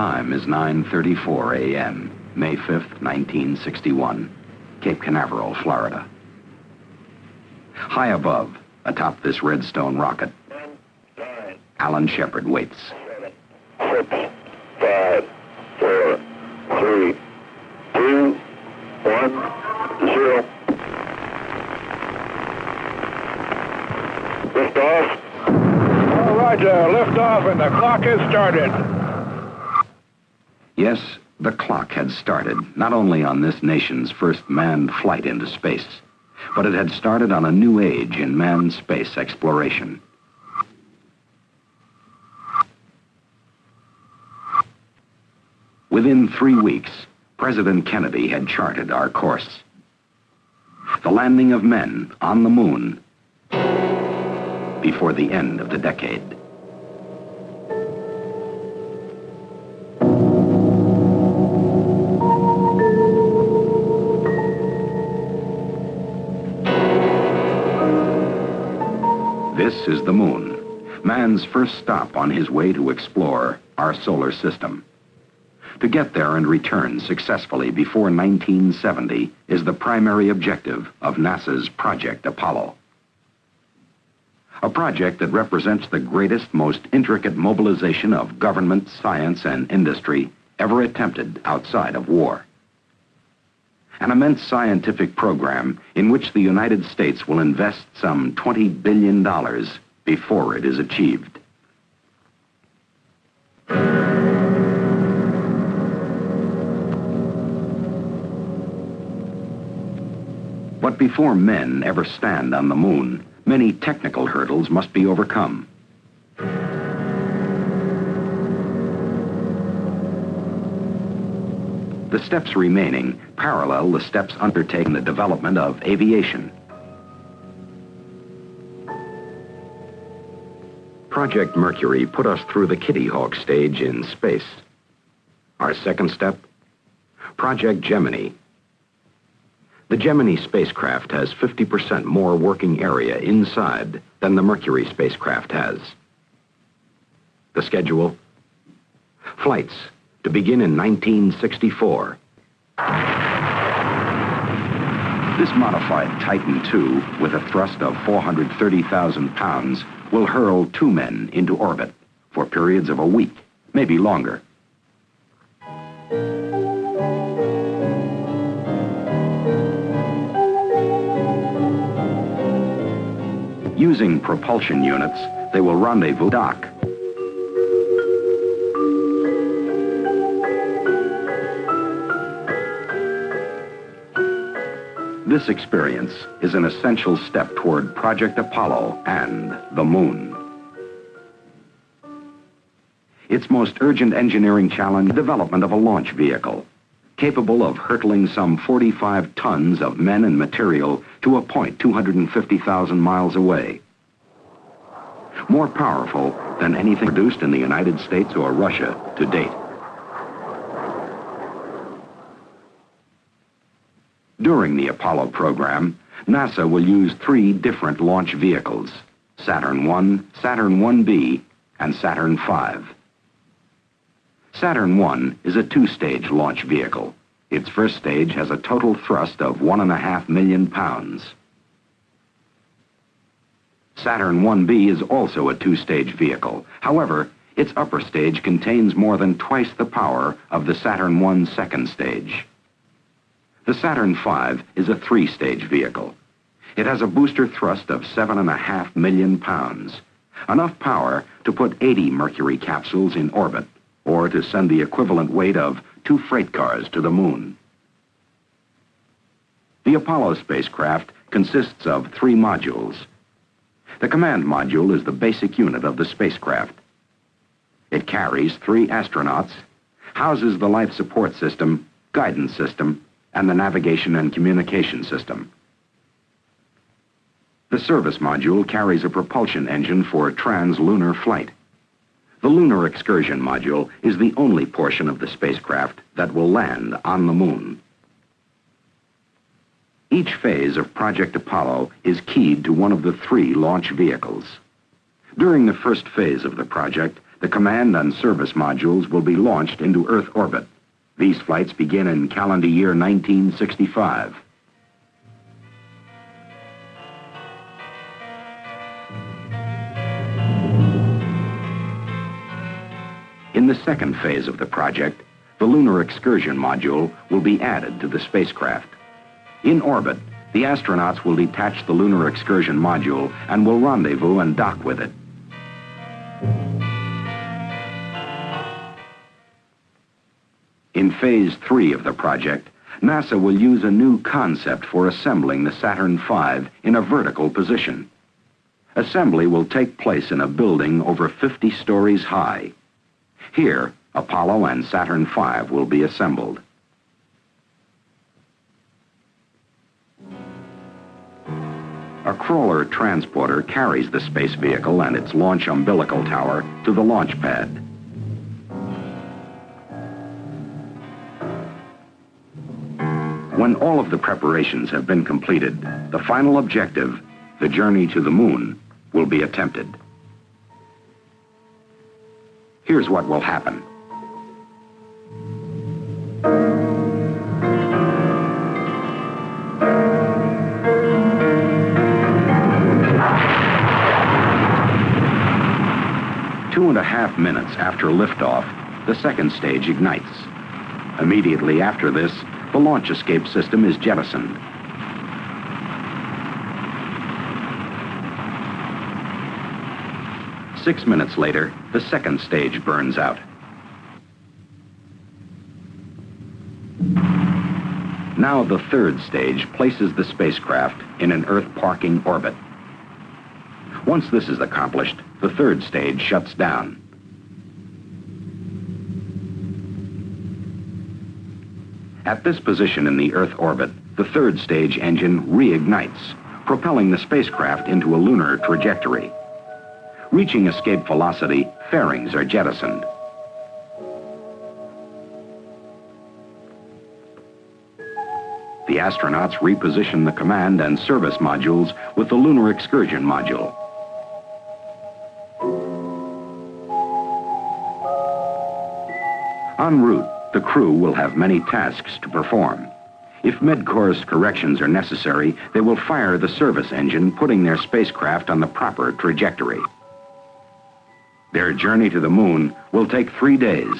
time is 9:34 a.m., May 5th, 1961, Cape Canaveral, Florida. High above, atop this Redstone rocket, Alan Shepard waits. 6, 5, 4, 3, 2, 1, 0. Lift off. All right, lift off and the clock has started. Yes, the clock had started, not only on this nation's first manned flight into space, but it had started on a new age in manned space exploration. Within 3 weeks, President Kennedy had charted our course. The landing of men on the moon before the end of the decade. This is the moon, man's first stop on his way to explore our solar system. To get there and return successfully before 1970 is the primary objective of NASA's Project Apollo. A project that represents the greatest, most intricate mobilization of government, science, and industry ever attempted outside of war. An immense scientific program in which the United States will invest some $20 billion before it is achieved. But before men ever stand on the moon, many technical hurdles must be overcome. The steps remaining parallel the steps undertaken in the development of aviation. Project Mercury put us through the Kitty Hawk stage in space. Our second step, Project Gemini. The Gemini spacecraft has 50% more working area inside than the Mercury spacecraft has. The schedule? Flights to begin in 1964. This modified Titan II, with a thrust of 430,000 pounds, will hurl 2 men into orbit for periods of a week, maybe longer. Using propulsion units, they will rendezvous dock. This experience is an essential step toward Project Apollo and the moon. Its most urgent engineering challenge, the development of a launch vehicle capable of hurtling some 45 tons of men and material to a point 250,000 miles away. More powerful than anything produced in the United States or Russia to date. During the Apollo program, NASA will use 3 different launch vehicles: Saturn I, Saturn 1B, and Saturn V. Saturn I is a 2-stage launch vehicle. Its first stage has a total thrust of 1.5 million pounds. Saturn 1B is also a 2-stage vehicle. However, its upper stage contains more than twice the power of the Saturn I second stage. The Saturn V is a 3-stage vehicle. It has a booster thrust of 7.5 million pounds, enough power to put 80 Mercury capsules in orbit, or to send the equivalent weight of 2 freight cars to the moon. The Apollo spacecraft consists of 3 modules. The command module is the basic unit of the spacecraft. It carries 3 astronauts, houses the life support system, guidance system, and the navigation and communication system. The service module carries a propulsion engine for trans-lunar flight. The Lunar Excursion Module is the only portion of the spacecraft that will land on the moon. Each phase of Project Apollo is keyed to one of the 3 launch vehicles. During the first phase of the project, the command and service modules will be launched into Earth orbit. These flights begin in calendar year 1965. In the second phase of the project, the Lunar Excursion Module will be added to the spacecraft. In orbit, the astronauts will detach the Lunar Excursion Module and will rendezvous and dock with it. In Phase 3 of the project, NASA will use a new concept for assembling the Saturn V in a vertical position. Assembly will take place in a building over 50 stories high. Here, Apollo and Saturn V will be assembled. A crawler transporter carries the space vehicle and its launch umbilical tower to the launch pad. When all of the preparations have been completed, the final objective, the journey to the moon, will be attempted. Here's what will happen. Two and a half minutes after liftoff, the second stage ignites. Immediately after this, the launch escape system is jettisoned. Six minutes later, the second stage burns out. Now the third stage places the spacecraft in an Earth parking orbit. Once this is accomplished, the third stage shuts down. At this position in the Earth orbit, the third stage engine reignites, propelling the spacecraft into a lunar trajectory. Reaching escape velocity, fairings are jettisoned. The astronauts reposition the command and service modules with the Lunar Excursion Module. En route, the crew will have many tasks to perform. If mid-course corrections are necessary, they will fire the service engine, putting their spacecraft on the proper trajectory. Their journey to the moon will take 3 days.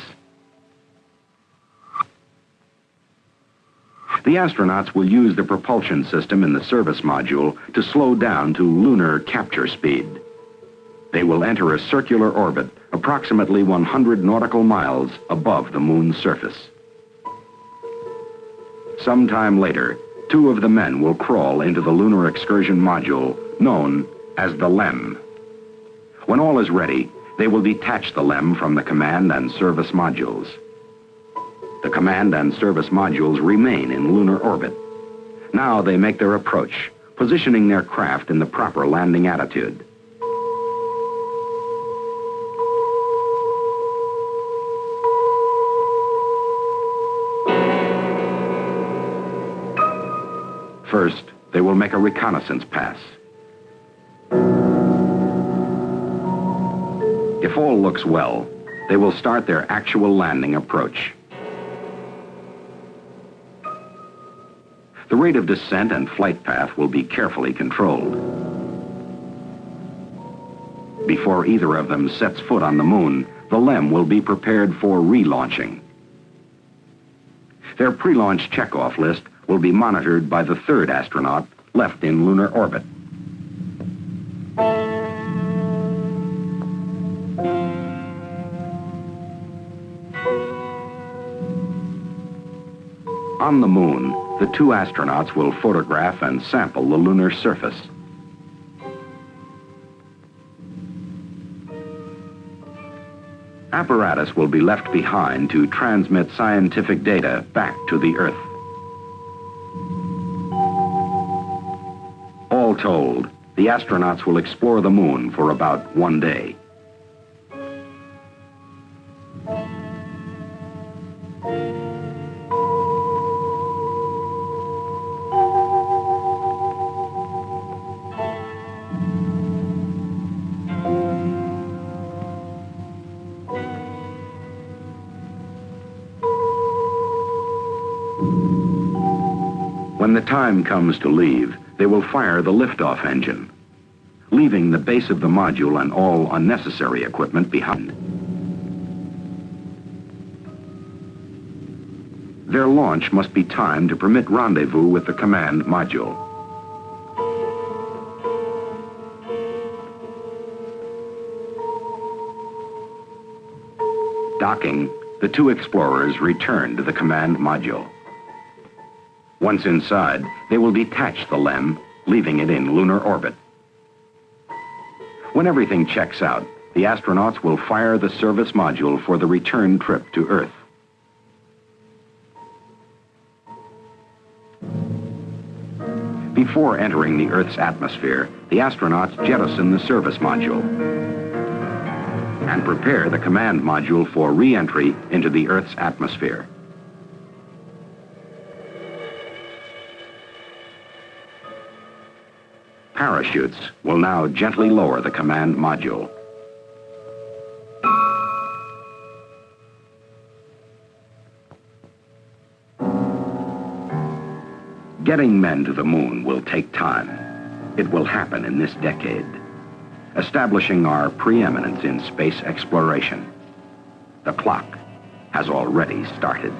The astronauts will use the propulsion system in the service module to slow down to lunar capture speed. They will enter a circular orbit approximately 100 nautical miles above the moon's surface. Sometime later, 2 of the men will crawl into the Lunar Excursion Module, known as the LEM. When all is ready, they will detach the LEM from the command and service modules. The command and service modules remain in lunar orbit. Now they make their approach, positioning their craft in the proper landing attitude. First, they will make a reconnaissance pass. If all looks well, they will start their actual landing approach. The rate of descent and flight path will be carefully controlled. Before either of them sets foot on the moon, the LEM will be prepared for relaunching. Their pre-launch checkoff list will be monitored by the third astronaut left in lunar orbit. On the moon, the 2 astronauts will photograph and sample the lunar surface. Apparatus will be left behind to transmit scientific data back to the Earth. All told, the astronauts will explore the moon for about 1 day. When the time comes to leave, they will fire the liftoff engine, leaving the base of the module and all unnecessary equipment behind. Their launch must be timed to permit rendezvous with the command module. Docking, the two explorers return to the command module. Once inside, they will detach the LEM, leaving it in lunar orbit. When everything checks out, the astronauts will fire the service module for the return trip to Earth. Before entering the Earth's atmosphere, the astronauts jettison the service module and prepare the command module for re-entry into the Earth's atmosphere. Parachutes will now gently lower the command module. Getting men to the moon will take time. It will happen in this decade, establishing our preeminence in space exploration. The clock has already started.